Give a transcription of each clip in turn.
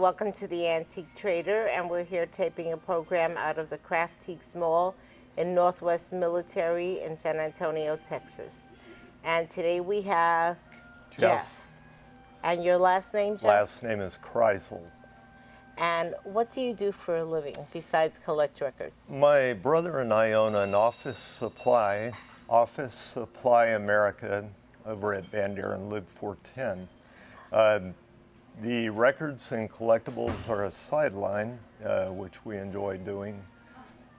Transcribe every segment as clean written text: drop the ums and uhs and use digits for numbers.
welcome to the Antique Trader, and we're here taping a program out of the Crafteaks Mall in Northwest Military in San Antonio, Texas. And today we have Jeff. And your last name, Jeff? Last name is Kreisel. And what do you do for a living besides collect records? My brother and I own an Office Supply America over at Van Buren Loop 410. The records and collectibles are a sideline, which we enjoy doing.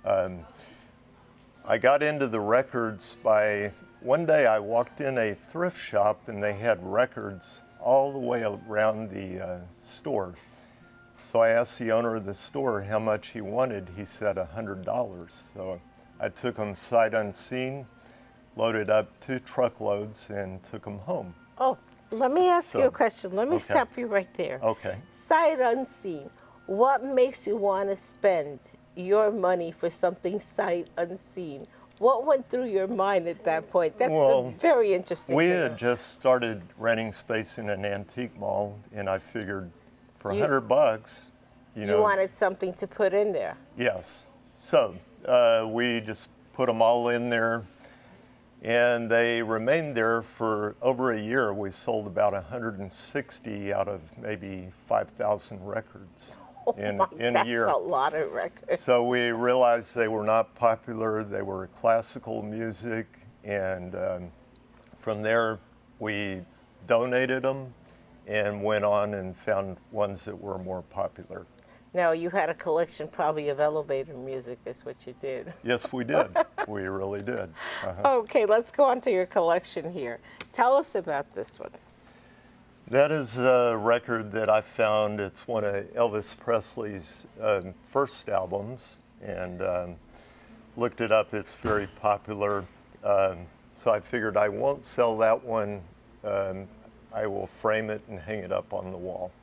I got into the records by, one day I walked in a thrift shop and they had records all the way around the store. So I asked the owner of the store how much he wanted. He said $100. So I took them sight unseen, loaded up 2 truckloads and took them home. Oh, let me ask you a question. Let me stop you right there. Okay. Sight unseen. What makes you want to spend your money for something sight unseen? What went through your mind at that point? That's very interesting. We had just started renting space in an antique mall, and I figured for $100, you wanted something to put in there. Yes. So we just put them all in there, and they remained there for over a year. We sold about 160 out of maybe 5,000 records in a year. That's a lot of records. So we realized they were not popular. They were classical music, and from there we donated them and went on and found ones that were more popular. Now, you had a collection probably of elevator music, is what you did. Yes, we did. We really did. Okay, let's go on to your collection here. Tell us about this one. That is a record that I found. It's one of Elvis Presley's first albums, and looked it up. It's very popular. So I figured I won't sell that one. I will frame it and hang it up on the wall.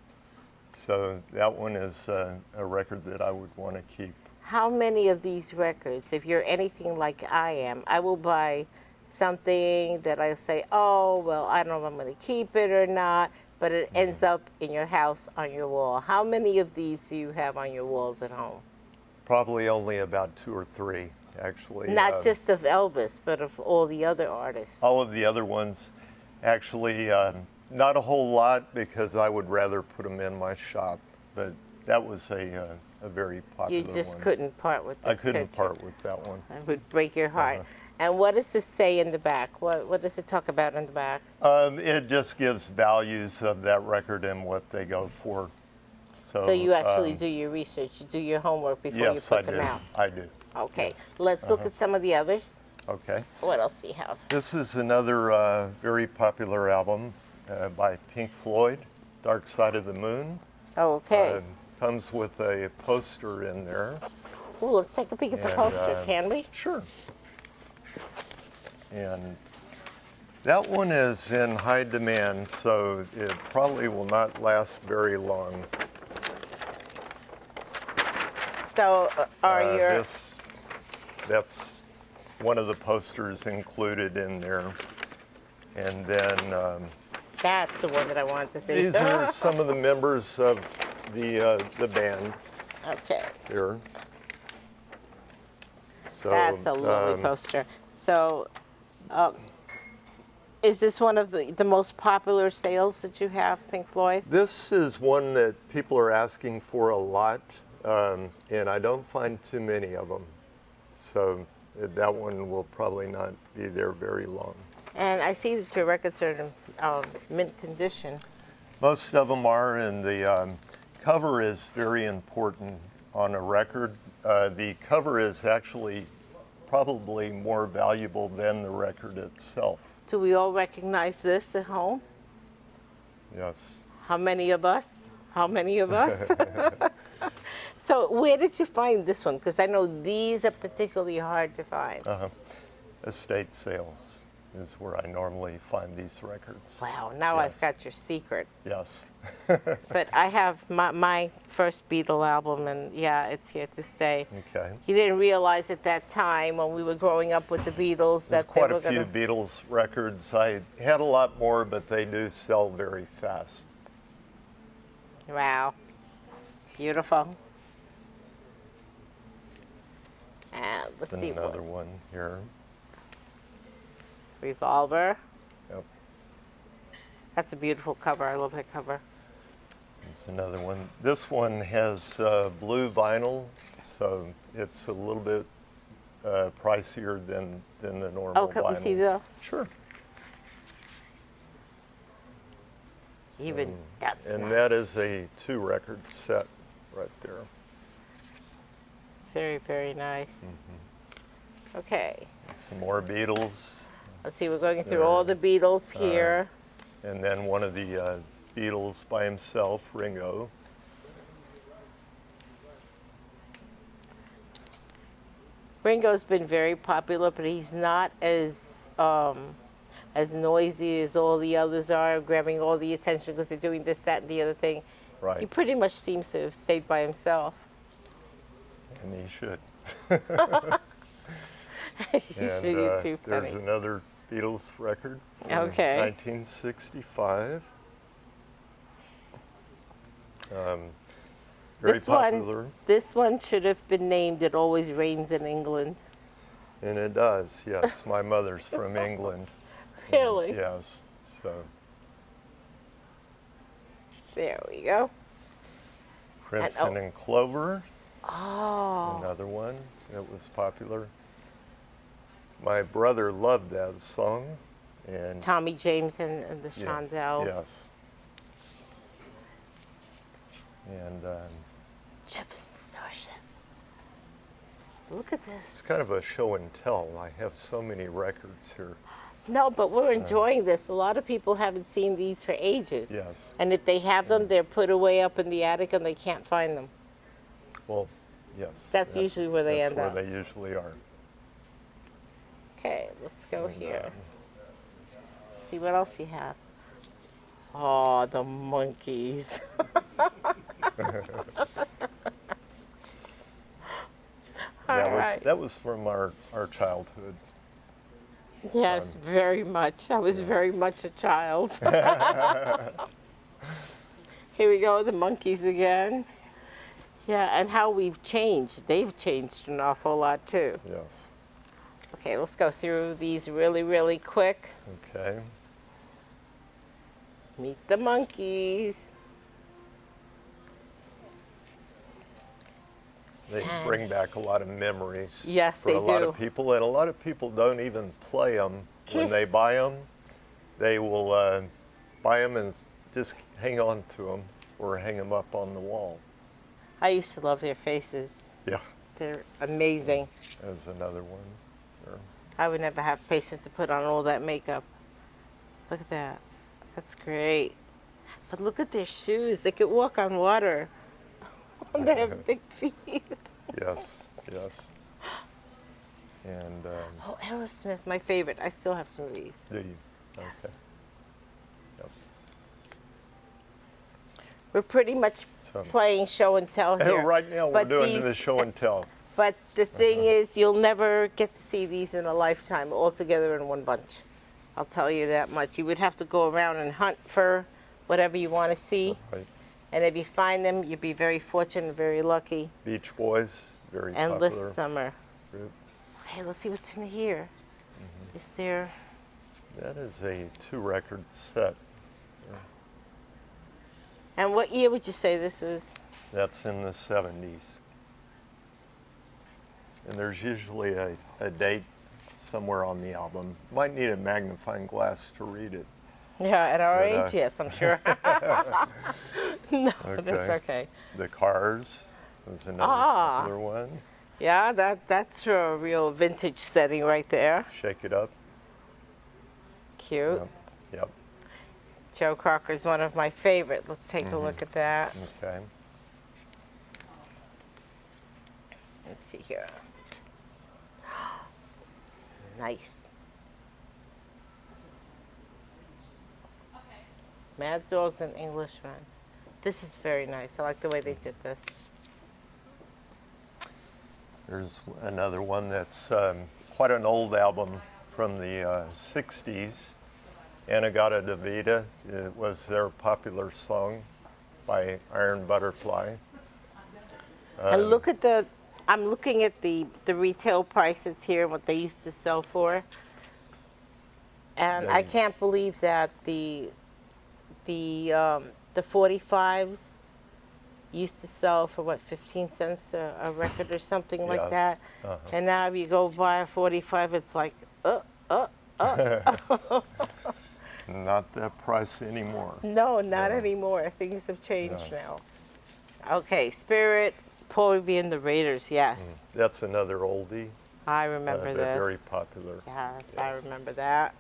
So that one is a record that I would want to keep. How many of these records, if you're anything like I am, I will buy something that I say, oh, well, I don't know if I'm going to keep it or not, but it ends up in your house on your wall. How many of these do you have on your walls at home? Probably only about 2 or 3, actually. Not just of Elvis, but of all the other artists. All of the other ones, actually, not a whole lot, because I would rather put them in my shop, but that was a very popular one. You just couldn't part with this I couldn't picture. part with that one. It would break your heart. And what does this say in the back? What does it talk about in the back? It just gives values of that record and what they go for. So you actually do your research, you do your homework before you put them out? I do. Okay, Yes. let's look at some of the others. Okay. What else do you have? This is another very popular album by Pink Floyd, Dark Side of the Moon. Okay. Comes with a poster in there. Ooh, let's take a peek at the poster, can we? Sure. And that one is in high demand, so it probably will not last very long. So That's one of the posters included in there. And then that's the one that I wanted to see. these are some of the members of the band. Okay. Here. So That's a lovely poster. So, is this one of the most popular sales that you have, Pink Floyd? This is one that people are asking for a lot, and I don't find too many of them. So that one will probably not be there very long. And I see that your records are in mint condition. Most of them are, and the cover is very important on a record. The cover is actually probably more valuable than the record itself. Do we all recognize this at home? Yes. How many of us? How many of us? So where did you find this one? Because I know these are particularly hard to find. Estate sales is where I normally find these records. Wow, now Yes. I've got your secret. Yes. But I have my first Beatle album, and yeah, it's here to stay. Okay. You didn't realize at that time when we were growing up with the Beatles There's that they quite were a few going Beatles records. I had a lot more, but they do sell very fast. to... Wow. Beautiful. And let's There's see another what. one here. Revolver. Yep. That's a beautiful cover. I love that cover. There's another one. This one has blue vinyl, so it's a little bit pricier than the normal Oh, can vinyl. we see the Sure. even? That's And nice. that is a 2-record set right there. Very, very nice. Mm-hmm. Okay. Some more Beatles, Let's see. We're going through all the Beatles here. and then one of the Beatles by himself, Ringo. Ringo's been very popular, but he's not as noisy as all the others are, grabbing all the attention because they're doing this, that, and the other thing. He Right, pretty much seems to have stayed by himself. and he should. He's too funny. There's another Beatles record from Okay. 1965. Very This popular, this one should have been named "It Always Rains in England." and it does, yes. My mother's from England. Really? Yes, so There we go. Crimson and Clover, Oh, another one that was popular. My brother loved that song, and Tommy James and the yes, Shondells. yes. And Jefferson Starship. Look at it's this. kind of a show and tell. I have so many records here. No, but we're enjoying this. A lot of people haven't seen these for ages. Yes. And if they have them, they're put away up in the attic and they can't find them. Well, yes. That's usually where they that's end where up. they usually are. Okay, let's go And, here. See what else you have. Oh, the monkeys. that All was right. that was from our childhood. Yes, very much. I was very much a child. Here we go, the monkeys again. Yeah, and how we've changed. They've changed an awful lot too. Yes. Okay, let's go through these really, really quick. Okay. Meet the monkeys. They bring back a lot of memories. Yes, for they a lot do. of people, and a lot of people don't even play them when they Kiss. buy them. They will buy them and just hang on to them or hang them up on the wall. I used to love their faces. Yeah, They're amazing. there's another one. There. I would never have patience to put on all that makeup. Look at that. That's great. But look at their shoes. They could walk on water. They have big feet. Yes, yes. And Oh, Aerosmith, my favorite. I still have some of these. do you? Okay. Yep. We're pretty much So- playing show and tell here. Right now we're But doing these- the show and tell. But the thing is, you'll never get to see these in a lifetime all together in one bunch. I'll tell you that much. You would have to go around and hunt for whatever you want to see. Right. And if you find them, you'd be very fortunate, very lucky. Beach Boys, very Endless popular summer. group. Okay, let's see what's in here. Is there? That is a 2-record set. And what year would you say this is? That's in the 70s. And there's usually a date somewhere on the album. Might need a magnifying glass to read it. Yeah, at our But, age, yes, I'm sure. No, that's okay. The Cars was another Ah. popular one. Yeah, that's a real vintage setting right there. Shake It Up. Cute. Yep. Yep. Joe Crocker's one of my favorite. Let's take Mm-hmm. a look at that. Okay. Let's see here. Nice. Mad Dogs and Englishmen. This is very nice. I like the way they did this. There's another one that's quite an old album from the 60s. Anagata Davida. It was their popular song by Iron Butterfly. And look at I'm looking at the retail prices here, what they used to sell for. And I can't believe that the 45s used to sell for what, 15 cents a record or something like Yes. that. And now if you go buy a 45, it's like, Not that price anymore. no, not anymore. Things have changed Yes. now. Okay, Spirit, Porvy and the Raiders, yes. That's another oldie, I remember but this. very popular. Yes, I Yes. remember that.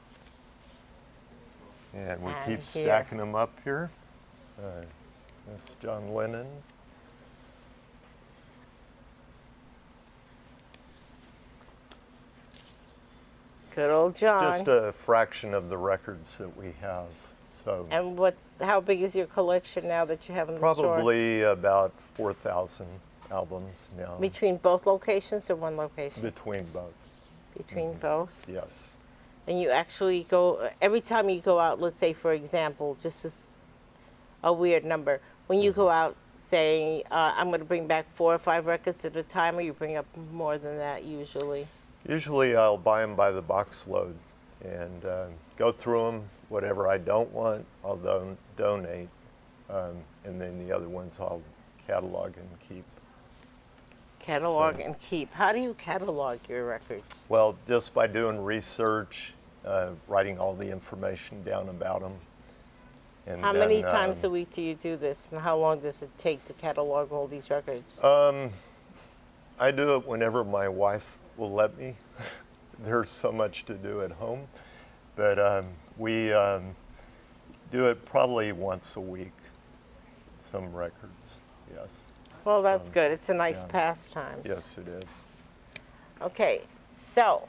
And we And keep here. stacking them up here. That's John Lennon. Good old John. Just a fraction of the records that we have. So And how big is your collection now that you have in the store? probably about 4,000 albums now. Between both locations or one location? Between both, Between both. yes. And you actually go, every time you go out, let's say for example, just as a weird number, when you go out saying, I'm going to bring back 4 or 5 records at a time, or you bring up more than that usually? Usually I'll buy them by the box load and go through them. Whatever I don't want, I'll donate. And then the other ones I'll catalog and keep. Catalog So- and keep. How do you catalog your records? Well, just by doing research, writing all the information down about them. And How many then, times a week do you do this, and how long does it take to catalog all these records? I do it whenever my wife will let me. There's so much to do at home. But we do it probably once a week, some records, yes. Well, that's good. It's a nice yeah. pastime. Yes, it is. Okay, so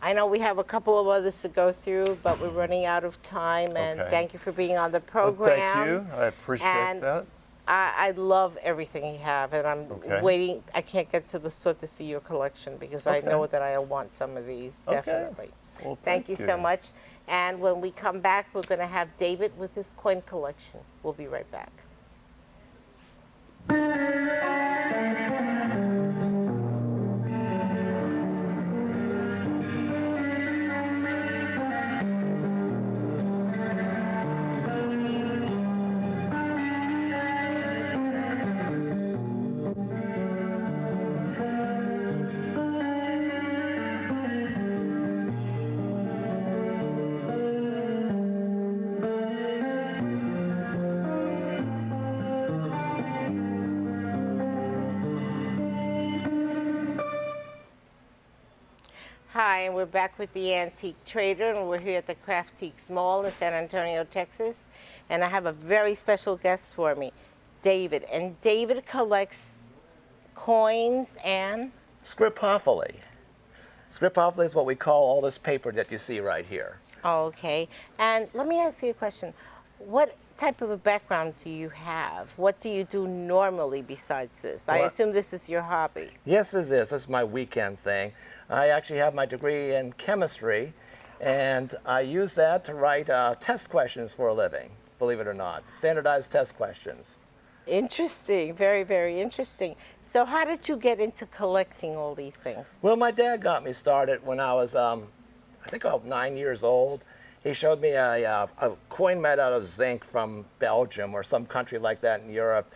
I know we have a couple of others to go through, but we're running out of time. And Okay. thank you for being on the Well, program. thank you. I appreciate And that. I love everything you have, and I'm Okay. waiting. I can't get to the store to see your collection because I know Okay. that I'll want some of these, Okay. definitely. Well, Thank you so much. And when we come back, we're going to have David with his coin collection. We'll be right back. Hi, and we're back with the Antique Trader, and we're here at the Craftiques Mall in San Antonio, Texas. And I have a very special guest for me, David. And David collects coins and Scripophily. Scripophily is what we call all this paper that you see right here. okay. And let me ask you a question. What type of a background do you have? What do you do normally besides this? I Well, assume this is your hobby. Yes, this is. This is my weekend thing. I actually have my degree in chemistry, and I use that to write test questions for a living, believe it or not. Standardized test questions. Interesting. Very, very interesting. So how did you get into collecting all these things? Well, my dad got me started when I was, I think about 9 years old. He showed me a coin made out of zinc from Belgium or some country like that in Europe.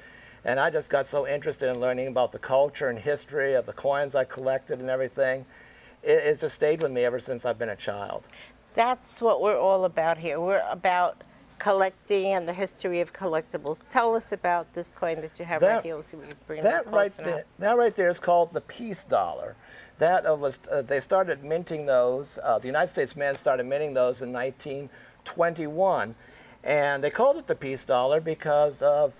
And I just got so interested in learning about the culture and history of the coins I collected and everything. It just stayed with me ever since I've been a child. That's what we're all about here. We're about collecting and the history of collectibles. Tell us about this coin that you have right here. Let's see if we can bring it up close enough. That right there is called the peace dollar. That was they started minting those. The United States Mint started minting those in 1921, and they called it the peace dollar because of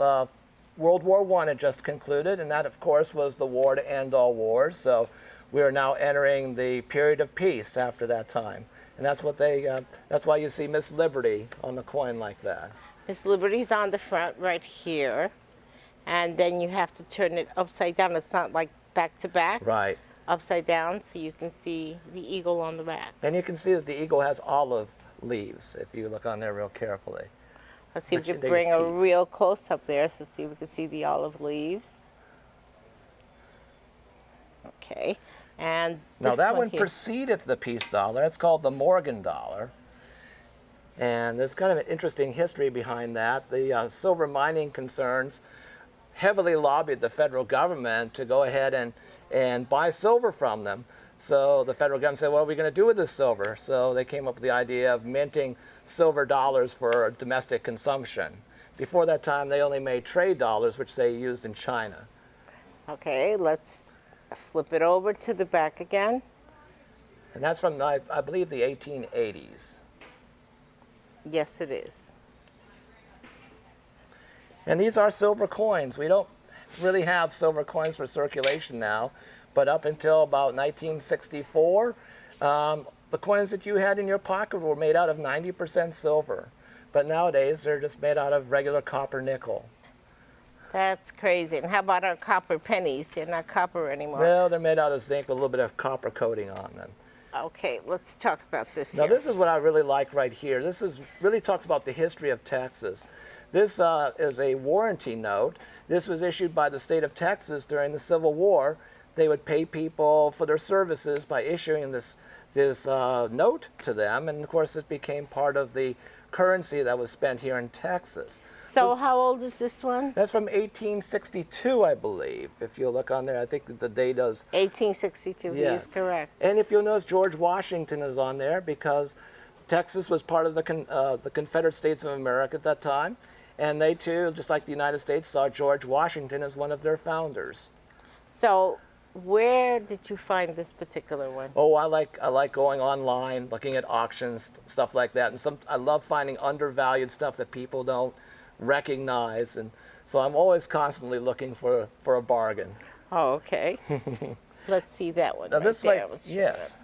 World War I had just concluded, and that, of course, was the war to end all wars. So we are now entering the period of peace after that time, and that's what they. That's why you see Miss Liberty on the coin like that. Miss Liberty's on the front right here, and then you have to turn it upside down. It's not like back to back. Right. Upside down, so you can see the eagle on the back. And you can see that the eagle has olive leaves if you look on there real carefully. Let's see if Which we can indicates bring a peace. real close up there, so see we can see the olive leaves. Okay. And Now this that one here. preceded the peace dollar. It's called the Morgan dollar. And there's kind of an interesting history behind that. The silver mining concerns heavily lobbied the federal government to go ahead and buy silver from them. So the federal government said, what are we going to do with this silver? So they came up with the idea of minting silver dollars for domestic consumption. Before that time, they only made trade dollars, which they used in China. Okay, let's flip it over to the back again. And that's from, I believe, the 1880s. Yes, it is. And these are silver coins. We don't really have silver coins for circulation now, but up until about 1964, the coins that you had in your pocket were made out of 90% silver. But nowadays, they're just made out of regular copper nickel. That's crazy. And how about our copper pennies? They're not copper anymore. Well, they're made out of zinc with a little bit of copper coating on them. Okay, let's talk about this Now, here. this is what I really like right here. This really talks about the history of Texas. This is a warranty note. This was issued by the state of Texas during the Civil War. They would pay people for their services by issuing this note to them, and of course it became part of the currency that was spent here in Texas. So how old is this one? That's from 1862, I believe. If you look on there, I think that the date is 1862, he is correct. And if you'll notice, George Washington is on there because Texas was part of the Confederate States of America at that time. And they too, just like the United States, saw George Washington as one of their founders. So where did you find this particular one? Oh, I like going online, looking at auctions, stuff like that. And I love finding undervalued stuff that people don't recognize. And so I'm always constantly looking for a bargain. Oh, okay. Let's see that one Now right this there. way, yes.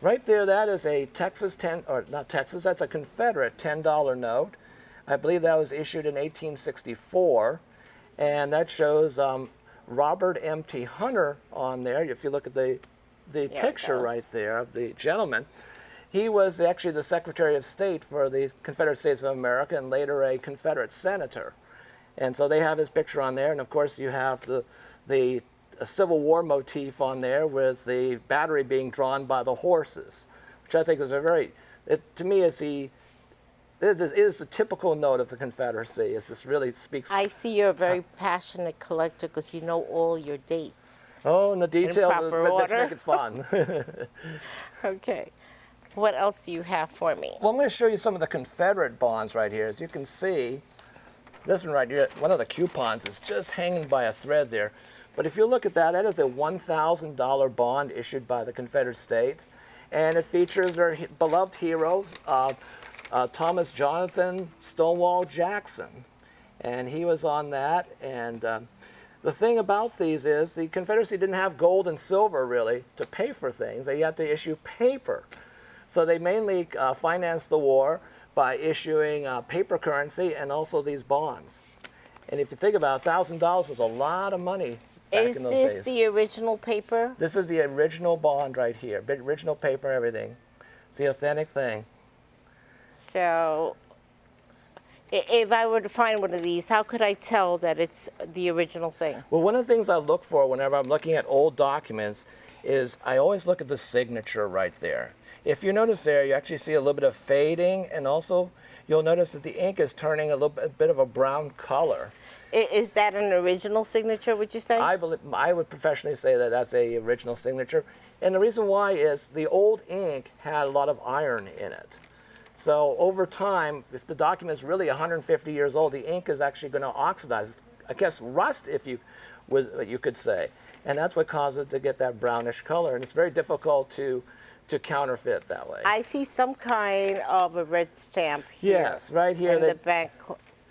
Right there, that is a Texas that's a Confederate $10 note. I believe that was issued in 1864, and that shows Robert M.T. Hunter on there. If you look at the picture right there of the gentleman, he was actually the Secretary of State for the Confederate States of America and later a Confederate senator. And so they have his picture on there, and of course you have the Civil War motif on there with the battery being drawn by the horses, which I think is to me it is the typical note of the Confederacy. This really speaks. I see you're a very passionate collector because you know all your dates. Oh, and the details, proper let's order. make it fun. Okay. What else do you have for me? Well, I'm going to show you some of the Confederate bonds right here. As you can see, this one right here, one of the coupons is just hanging by a thread there. But if you look at that, that is a $1,000 bond issued by the Confederate States. And it features their beloved hero, Thomas Jonathan Stonewall Jackson. And he was on that. And the thing about these is the Confederacy didn't have gold and silver, really, to pay for things. They had to issue paper. So they mainly financed the war by issuing paper currency and also these bonds. And if you think about it, $1,000 was a lot of money back Is in those this days. the original paper? This is the original bond right here. Original paper, everything. It's the authentic thing. So if I were to find one of these, how could I tell that it's the original thing? Well, one of the things I look for whenever I'm looking at old documents is I always look at the signature right there. If you notice there, you actually see a little bit of fading, and also you'll notice that the ink is turning a bit of a brown color. Is that an original signature, would you say? I would professionally say that that's a original signature. And the reason why is the old ink had a lot of iron in it. So over time, if the document is really 150 years old, the ink is actually going to oxidize. I guess rust, if you could say. And that's what causes it to get that brownish color. And it's very difficult to counterfeit that way. I see some kind of a red stamp here. Yes, right here. In the back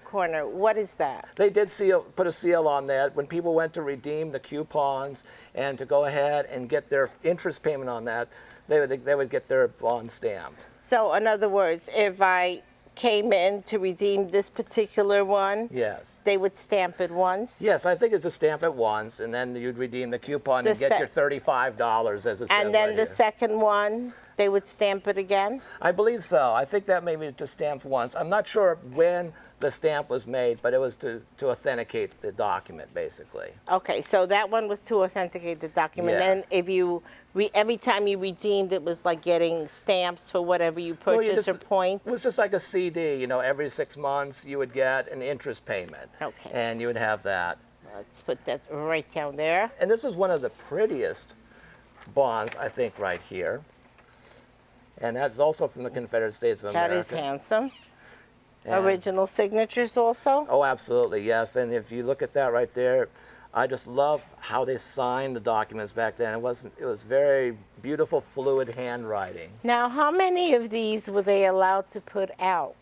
corner. What is that? They did put a seal on that. When people went to redeem the coupons and to go ahead and get their interest payment on that, they would get their bond stamped. So in other words, if I came in to redeem this particular one, Yes. they would stamp it once? Yes, I think it's a stamp at once, and then you'd redeem the coupon and get your $35 as it says And then right the here. second one? they would stamp it again? I believe so. I think that maybe just stamped once. I'm not sure when the stamp was made, but it was to authenticate the document, basically. Okay, so that one was to authenticate the document. Yeah. And if you, every time you redeemed, it was like getting stamps for whatever you Well, purchased or points? It was just like a CD. You know, every 6 months you would get an interest payment. Okay. And you would have that. Let's put that right down there. And this is one of the prettiest bonds, I think, right here. And that's also from the Confederate States of America. That is handsome. And- Original signatures also? Oh, absolutely, yes. And if you look at that right there, I just love how they signed the documents back then. It was very beautiful, fluid handwriting. Now, how many of these were they allowed to put out?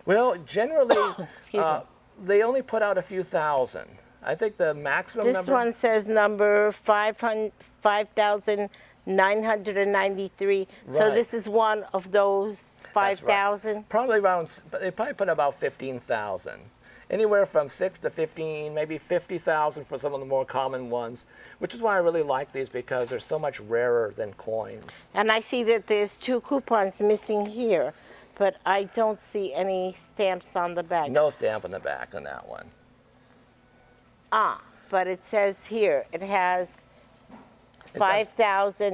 Well, generally, Excuse me. they only put out a few thousand. I think the maximum This number. one says number 5,993. So Right. this is one of those That's right. 5,000? Probably around. They probably put about 15,000. Anywhere from 6 to 15, maybe 50,000 for some of the more common ones, which is why I really like these because they're so much rarer than coins. And I see that there's 2 coupons missing here, but I don't see any stamps on the back. No stamp on the back on that one. Ah, but it says here, it has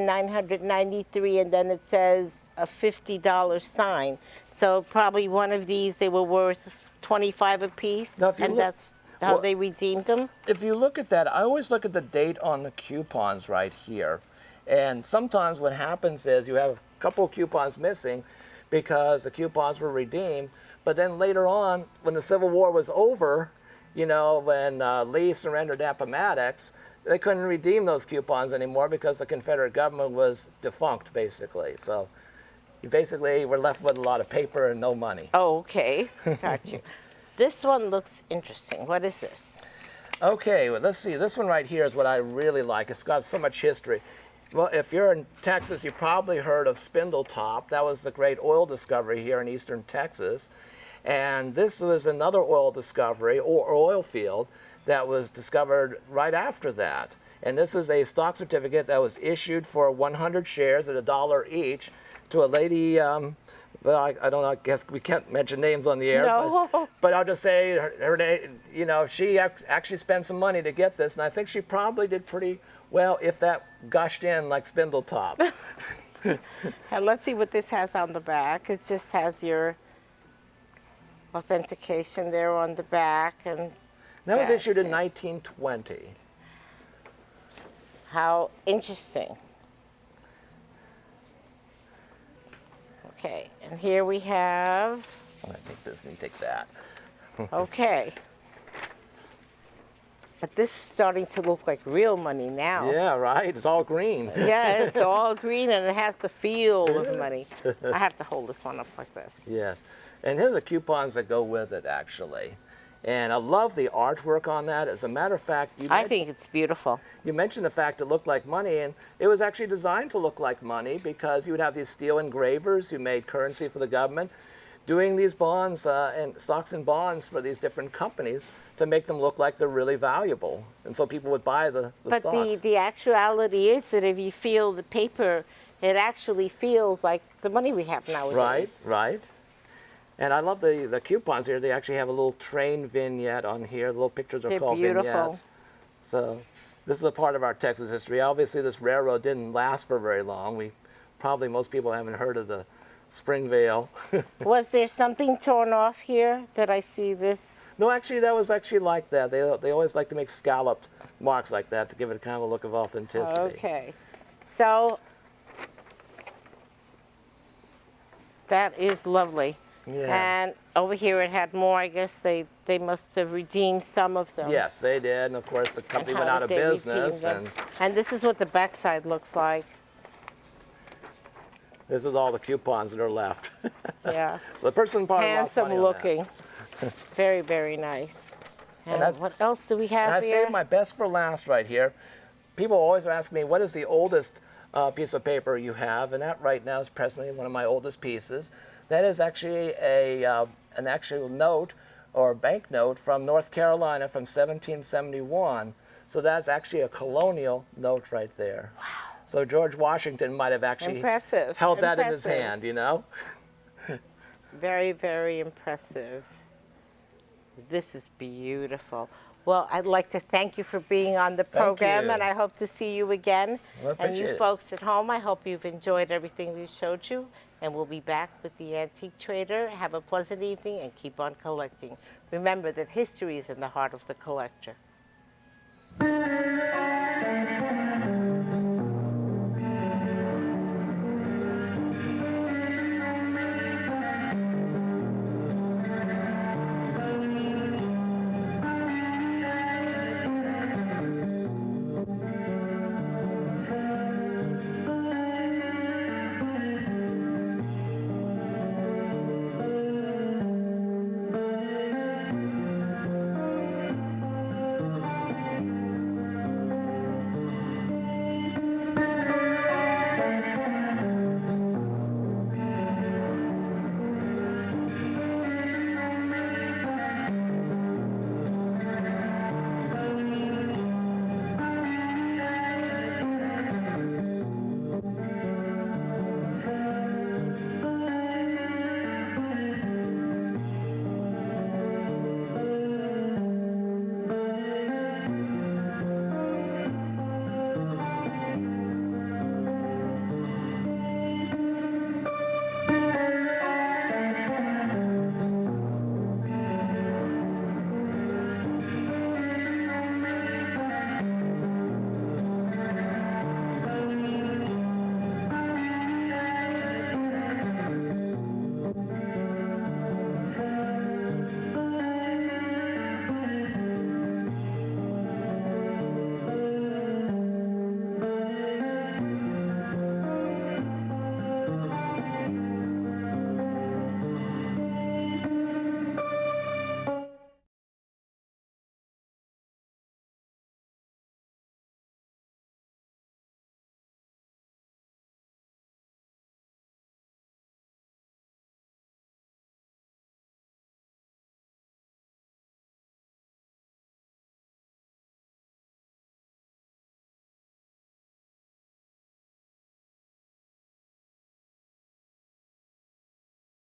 5,993, and then it says a $50 sign. So probably one of these, they were worth 25 a piece, Now, if you and look- that's how well- they redeemed them? If you look at that, I always look at the date on the coupons right here. And sometimes what happens is you have a couple of coupons missing because the coupons were redeemed. But then later on, when the Civil War was over, you know, when Lee surrendered Appomattox, they couldn't redeem those coupons anymore because the Confederate government was defunct, basically. So you basically were left with a lot of paper and no money. Oh, okay, got you. This one looks interesting. What is this? Okay, well, let's see. This one right here is what I really like. It's got so much history. Well, if you're in Texas, you probably heard of Spindletop. That was the great oil discovery here in eastern Texas. And this was another oil discovery or oil field that was discovered right after that. And this is a stock certificate that was issued for 100 shares at $1 each to a lady, well, I don't know, I guess we can't mention names on the air, No. but I'll just say her name, you know, she actually spent some money to get this, and I think she probably did pretty well if that gushed in like Spindletop. And let's see what this has on the back. It just has your authentication there on the back, and That was That's issued in it. 1920. how interesting. Okay, and here we have, I'm going to take this and you take that. okay. But this is starting to look like real money now. Yeah, right? It's all green. Yeah, it's all green and it has the feel of money. I have to hold this one up like this. Yes. And here are the coupons that go with it, actually. And I love the artwork on that. As a matter of fact, I think it's beautiful. you mentioned the fact it looked like money, and it was actually designed to look like money because you would have these steel engravers who made currency for the government doing these bonds and stocks and bonds for these different companies to make them look like they're really valuable. And so people would buy the But stocks. the actuality is that if you feel the paper, it actually feels like the money we have nowadays. Right, right. And I love the coupons here. They actually have a little train vignette on here. The little pictures are They're called beautiful. vignettes. So this is a part of our Texas history. Obviously, this railroad didn't last for very long. Most people haven't heard of the Springvale. Was there something torn off here that I see this? No, actually, that was actually like that. They always like to make scalloped marks like that to give it kind of a look of authenticity. Okay. So that is lovely. Yeah. And over here it had more. I guess they must have redeemed some of them. Yes, they did. And of course, the And company how went out did of they redeem business. them? And And this is what the backside looks like. this is all the coupons that are left. Yeah. So the person probably lost Handsome money on that. looking. Very, very nice. And that's- what else do we have And I here? saved my best for last right here. People always ask me, what is the oldest piece of paper you have? And that right now is presently one of my oldest pieces. That is actually an actual note or banknote from North Carolina from 1771. So that's actually a colonial note right there. Wow. So George Washington might have actually Impressive. held that in his Impressive. hand, you know? Very, very impressive. This is beautiful. Well, I'd like to thank you for being on the program, you. and I hope to see you again. Well, I and appreciate you it. folks at home, I hope you've enjoyed everything we've showed you, and we'll be back with the Antique Trader. Have a pleasant evening and keep on collecting. Remember that history is in the heart of the collector.